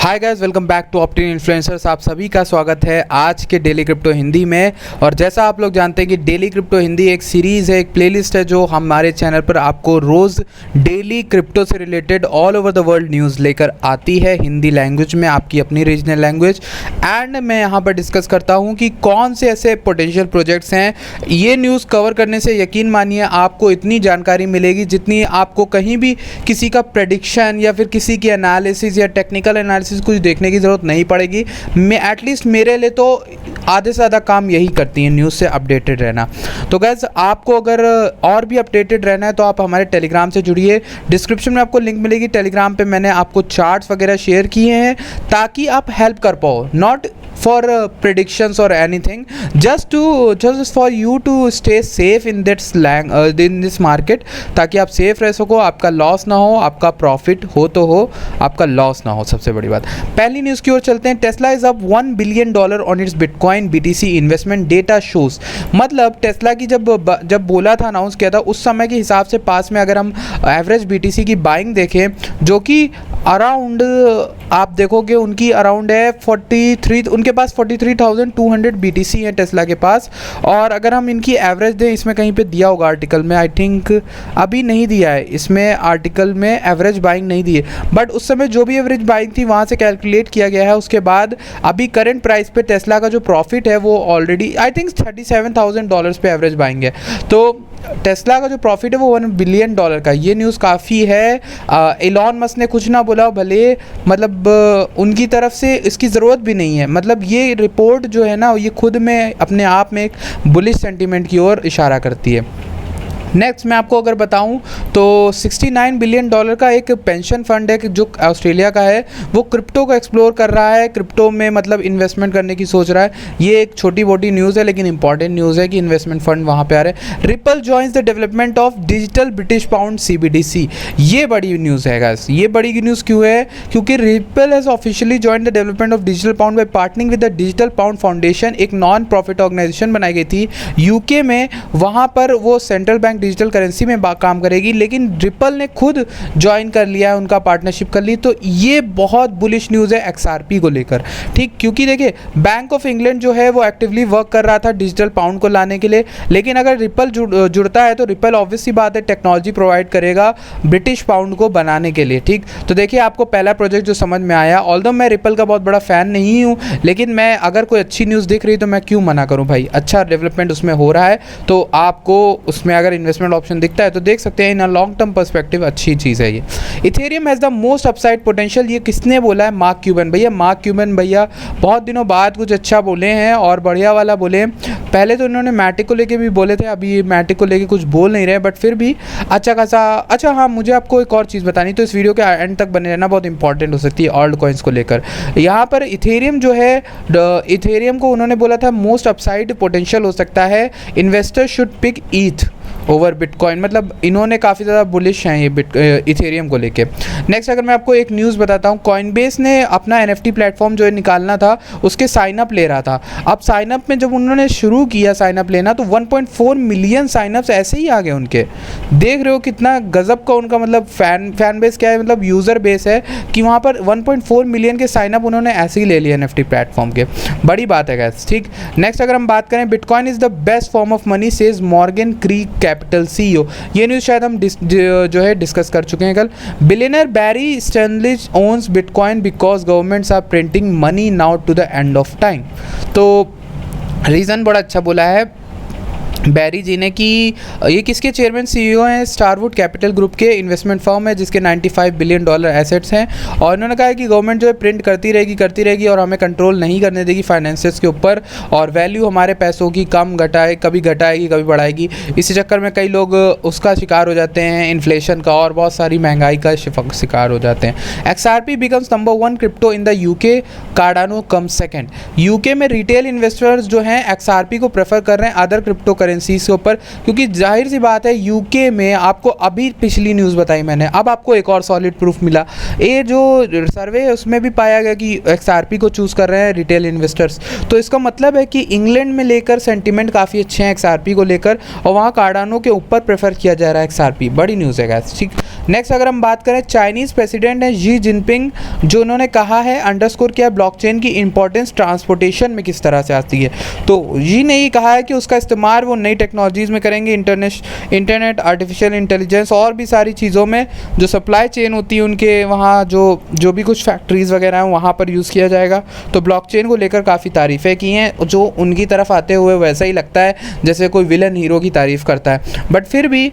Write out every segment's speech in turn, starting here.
Hi guys, welcome back to Optin influencers. आप सभी का स्वागत है आज के डेली क्रिप्टो हिंदी में। और जैसा आप लोग जानते हैं कि डेली क्रिप्टो हिंदी एक सीरीज़ है, एक प्लेलिस्ट है जो हमारे चैनल पर आपको रोज़ डेली क्रिप्टो से related all over the world news लेकर आती है हिंदी लैंग्वेज में, आपकी अपनी रीजनल लैंग्वेज। एंड मैं यहाँ पर डिस्कस करता हूँ कि कौन से ऐसे पोटेंशियल प्रोजेक्ट्स हैं। ये न्यूज़ कवर करने से यकीन मानिए आपको इतनी जानकारी मिलेगी जितनी आपको कहीं भी किसी का प्रेडिक्शन या फिर किसी की एनालिसिस या टेक्निकल एनालिसिस कुछ देखने की ज़रूरत नहीं पड़ेगी। मैं एटलीस्ट मेरे लिए तो आधे से ज़्यादा काम यही करती है, न्यूज़ से अपडेटेड रहना। तो गैस, आपको अगर और भी अपडेटेड रहना है तो आप हमारे टेलीग्राम से जुड़िए। डिस्क्रिप्शन में आपको लिंक मिलेगी। टेलीग्राम पे मैंने आपको चार्ट्स वगैरह शेयर किए हैं ताकि आप हेल्प कर पाओ, not for predictions or anything, just for you to stay safe in this market, ताकि आप सेफ रह सको, आपका लॉस ना हो, आपका प्रॉफिट हो तो हो, आपका लॉस ना हो। सबसे बड़ी बात, पहली न्यूज़ की ओर चलते हैं। Tesla is up $1 billion on it's bitcoin BTC investment, data shows. मतलब टेस्ला की जब बोला था, अनाउंस किया था, उस समय के हिसाब से पास में अगर हम एवरेज BTC की बाइंग देखें, जो कि अराउंड आप देखोगे उनकी अराउंड है 43, उनके पास 43,200 BTC है टेस्ला के पास। और अगर हम इनकी एवरेज दें, इसमें कहीं पे दिया होगा आर्टिकल में, आई थिंक अभी नहीं दिया है इसमें आर्टिकल में, एवरेज बाइंग नहीं दी है, बट उस समय जो भी एवरेज बाइंग थी वहाँ से कैलकुलेट किया गया है। उसके बाद अभी करंट प्राइस पे टेस्ला का जो प्रॉफिट है वो ऑलरेडी आई थिंक $37,000 पे एवरेज बाइंग है। तो टेस्ला का जो प्रॉफिट है वो $1 बिलियन का। ये न्यूज़ काफ़ी है। एलॉन मस्क ने कुछ ना बोला, भले मतलब उनकी तरफ से इसकी ज़रूरत भी नहीं है। मतलब ये रिपोर्ट जो है ना, ये खुद में अपने आप में एक बुलिश सेंटीमेंट की ओर इशारा करती है। नेक्स्ट मैं आपको अगर बताऊं तो $69 बिलियन का एक पेंशन फंड है जो ऑस्ट्रेलिया का है, वो क्रिप्टो को एक्सप्लोर कर रहा है, क्रिप्टो में मतलब इन्वेस्टमेंट करने की सोच रहा है। ये एक छोटी मोटी न्यूज़ है लेकिन इंपॉर्टेंट न्यूज़ है कि इन्वेस्टमेंट फंड वहाँ पे आ रहे हैं। Ripple joins the development of digital British pound CBDC। ये बड़ी न्यूज़ है गाइस। ये बड़ी न्यूज़ क्यों है? क्योंकि Ripple has officially join the development of digital pound by partnering with the digital pound foundation. एक नॉन प्रॉफिट ऑर्गेनाइजेशन बनाई गई थी UK में, वहाँ पर वो सेंट्रल बैंक डिजिटल करेंसी में काम करेगी, लेकिन रिपल ने खुद ज्वाइन कर लिया है, उनका पार्टनरशिप कर ली। तो ये बहुत बुलिश न्यूज़ है XRP को लेकर, ठीक। क्योंकि देखिए, बैंक ऑफ इंग्लैंड जो है वो एक्टिवली वर्क कर रहा था डिजिटल पाउंड को लाने के लिए, लेकिन अगर रिपल जुड़ता है तो रिपल ऑब्वियस सी बात है टेक्नोलॉजी प्रोवाइड करेगा ब्रिटिश पाउंड को बनाने के लिए, ठीक। तो देखिए, आपको पहला प्रोजेक्ट जो समझ में आया, ऑल्दो मैं रिपल का बहुत बड़ा फ़ैन नहीं हूँ, लेकिन मैं अगर कोई अच्छी न्यूज़ दिख रही तो मैं क्यों मना करूँ भाई। अच्छा डेवलपमेंट उसमें हो रहा है तो आपको उसमें अगर इन्वेस्टमेंट ऑप्शन दिखता है तो देख सकते हैं। इन लॉन्ग टर्म पर्सपेक्टिव अच्छी चीज़ है ये। Ethereum has the most upside potential. ये किसने बोला है? मार्क क्यूबन भैया। मार्क क्यूबन भैया बहुत दिनों बाद कुछ अच्छा बोले हैं और बढ़िया वाला बोले हैं। पहले तो इन्होंने मैटिक को लेके भी बोले थे, अभी ये मैटिक को लेके कुछ बोल नहीं रहे, बट फिर भी अच्छा खासा। अच्छा हाँ, मुझे आपको एक और चीज़ बतानी, तो इस वीडियो के एंड तक बने रहना, बहुत इंपॉर्टेंट हो सकती है ऑल्ट कॉइन्स को लेकर। यहाँ पर इथेरियम जो है, इथेरियम को उन्होंने बोला था मोस्ट अपसाइड पोटेंशियल हो सकता है, investor should pick ETH over bitcoin. मतलब इन्होंने काफ़ी ज़्यादा बुलिश हैं ये इथेरियम को लेके। नेक्स्ट अगर मैं आपको एक न्यूज़ बताता हूँ, कॉइनबेस ने अपना NFT प्लेटफॉर्म जो निकालना था उसके साइनअप ले रहा था। अब साइनअप में जब उन्होंने शुरू किया साइनअप लेना तो 1.4 मिलियन साइनअप्स ऐसे ही आ गए उनके। देख रहे हो कितना गजब का उनका मतलब फैन बेस क्या है, मतलब यूज़र बेस है कि वहाँ पर 1.4 मिलियन के साइनअप उन्होंने ऐसे ही ले लिए NFT प्लेटफॉर्म के। बड़ी बात है गैस, ठीक। नेक्स्ट अगर हम बात करें, bitcoin is the best form of money says Morgan Creek Capital CEO। ये न्यूज़ शायद हम जो है डिस्कस कर चुके हैं कल। Billionaire Barry Sternlicht owns bitcoin because governments are printing money now to the end of time. तो रीज़न बड़ा अच्छा बोला है बैरी जी ने कि ये किसके चेयरमैन CEO हैं? स्टारवुड कैपिटल ग्रुप के इन्वेस्टमेंट फर्म है जिसके $95 बिलियन एसेट्स हैं। और इन्होंने कहा है कि गवर्नमेंट जो है प्रिंट करती रहेगी और हमें कंट्रोल नहीं करने देगी फाइनेंसेस के ऊपर, और वैल्यू हमारे पैसों की कम घटाए, कभी घटाएगी कभी बढ़ाएगी। इसी चक्कर में कई लोग उसका शिकार हो जाते हैं, इन्फ्लेशन का और बहुत सारी महंगाई का शिकार हो जाते हैं। XRP becomes number 1 crypto in the UK, Cardano come second. UK में रिटेल इन्वेस्टर्स जो हैं XRP को प्रेफर कर रहे हैं अदर क्रिप्टो करेंसीज के ऊपर, क्योंकि जाहिर सी बात है यूके में आपको अभी पिछली न्यूज़ बताई मैंने, अब आपको एक और सॉलिड प्रूफ मिला। ये जो सर्वे है उसमें भी पाया गया कि XRP को चूज़ कर रहे हैं रिटेल इन्वेस्टर्स, तो इसका मतलब है कि इंग्लैंड में लेकर सेंटीमेंट काफ़ी अच्छे हैं XRP को लेकर, और वहाँ कार्डानो के ऊपर प्रेफर किया जा रहा है XRP। बड़ी न्यूज़ है गाइस, ठीक। नेक्स्ट अगर हम बात करें, चाइनीज़ प्रेसिडेंट है शी जिनपिंग, जो उन्होंने कहा है अंडरस्कोर किया ब्लॉकचेन की इंपॉर्टेंस ट्रांसपोर्टेशन में किस तरह से आती है। तो जी ने ये कहा है कि उसका इस्तेमाल वो नई टेक्नोलॉजीज़ में करेंगे, इंटरनेट, आर्टिफिशियल इंटेलिजेंस और भी सारी चीज़ों में, जो सप्लाई चेन होती है उनके वहाँ जो भी कुछ फैक्ट्रीज़ वगैरह हैं वहाँ पर यूज़ किया जाएगा। तो ब्लॉकचेन को लेकर काफ़ी तारीफ़ें की हैं, जो उनकी तरफ आते हुए वैसा ही लगता है जैसे कोई विलन हीरो की तारीफ़ करता है। बट फिर भी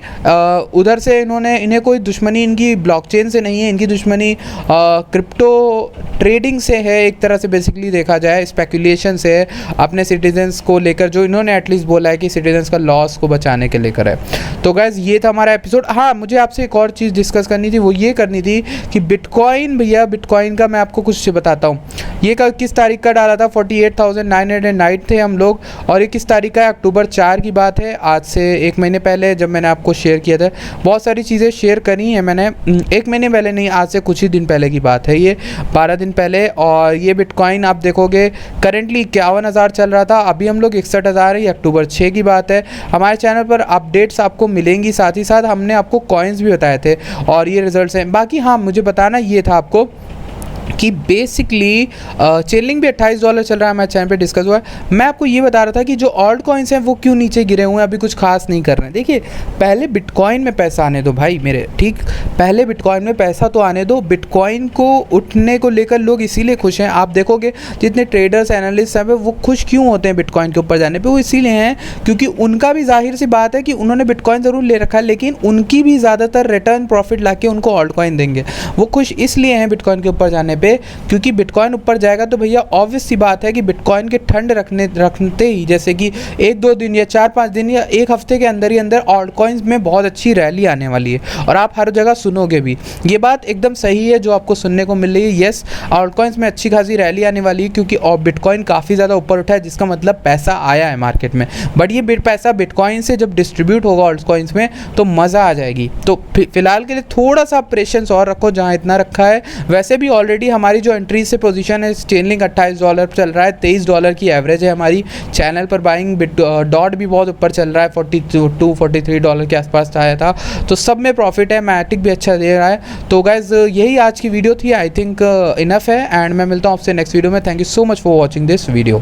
उधर से इन्हें कोई दुश्मनी इनकी ब्लॉकचेन से नहीं है, इनकी दुश्मनी क्रिप्टो ट्रेडिंग से है, एक तरह से बेसिकली देखा जाए स्पेकुलेशन से है, अपने सिटीजन्स को लेकर, जो इन्होंने एटलीस्ट बोला है कि सिटीजन्स का लॉस को बचाने के लेकर है। तो गाइस ये था हमारा एपिसोड। हाँ, मुझे आपसे एक और चीज़ डिस्कस करनी थी, वो ये करनी थी कि बिटकॉइन, भैया बिटकॉइन का मैं आपको कुछ बताता हूँ। ये किस तारीख का डाला था, 48,909 थे हम लोग, और ये किस तारीख का है, अक्टूबर 4 की बात है, आज से 1 महीने पहले जब मैंने आपको शेयर किया था। बहुत सारी चीज़ें शेयर करी हैं मैंने, 1 महीने पहले नहीं, आज से कुछ ही दिन पहले की बात है, ये 12 दिन पहले। और ये बिटकॉइन आप देखोगे करेंटली 51,000 चल रहा था, अभी हम लोग 61,000 है, ये अक्टूबर 6 की बात है। हमारे चैनल पर अपडेट्स आपको मिलेंगी, साथ ही साथ हमने आपको कॉइन्स भी बताए थे और ये रिजल्ट्स हैं। बाकी हाँ, मुझे बताना ये था आपको कि बेसिकली चेनलिंग भी $28 चल रहा है, हमारे चैनल पे डिस्कस हुआ है। मैं आपको ये बता रहा था कि जो ऑल्ट कॉइन्स हैं वो क्यों नीचे गिरे हुए हैं, अभी कुछ खास नहीं कर रहे हैं। देखिए, पहले बिटकॉइन में पैसा आने दो भाई मेरे, ठीक, पहले बिटकॉइन में पैसा तो आने दो। बिटकॉइन को उठने को लेकर लोग इसीलिए खुश हैं, आप देखोगे जितने ट्रेडर्स एनालिस्ट हैं वो खुश क्यों होते हैं बिटकॉइन के ऊपर जाने पर, वो इसीलिए हैं क्योंकि उनका भी जाहिर सी बात है कि उन्होंने बिटकॉइन ज़रूर ले रखा है, लेकिन उनकी भी ज़्यादातर रिटर्न प्रॉफिट ला के उनको ऑल्ट कॉइन देंगे। वो खुश इसलिए हैं बिटकॉइन के ऊपर जाने पे, क्योंकि बिटकॉइन ऊपर जाएगा तो भैया ऑब्वियस सी बात है कि बिटकॉइन के ठंड रखते ही, जैसे कि 1-2 दिन या 4-5 दिन या 1 हफ्ते के अंदर ही अंदर ऑल्ट कॉइन्स में बहुत अच्छी रैली आने वाली है, और आप हर जगह सुनोगे भी। ये बात एकदम सही है जो आपको सुनने को मिल रही है। येस, ऑल्ट कॉइन्स में अच्छी खासी रैली आने वाली है, क्योंकि बिटकॉइन काफ़ी ज़्यादा ऊपर उठा है, जिसका मतलब पैसा आया है मार्केट में। बट ये पैसा बिटकॉइन से जब डिस्ट्रीब्यूट होगा ऑल्ट कॉइन्स में तो मज़ा आ जाएगी। तो फिलहाल के लिए थोड़ा सा पेशेंस और रखो, जहाँ इतना रखा है। वैसे भी ऑलरेडी हमारी जो एंट्री से पोजीशन है, चेनलिंग $28 चल रहा है, $23 की एवरेज है हमारी चैनल पर। बाइंग डॉट भी बहुत ऊपर चल रहा है, $42-43 के आसपास आया था, तो सब में प्रॉफिट है। मैटिक भी अच्छा दे रहा है। तो गाइज यही आज की वीडियो थी, आई थिंक इनफ है, एंड मैं मिलता हूँ आपसे नेक्स्ट वीडियो में। Thank you so much for watching this video.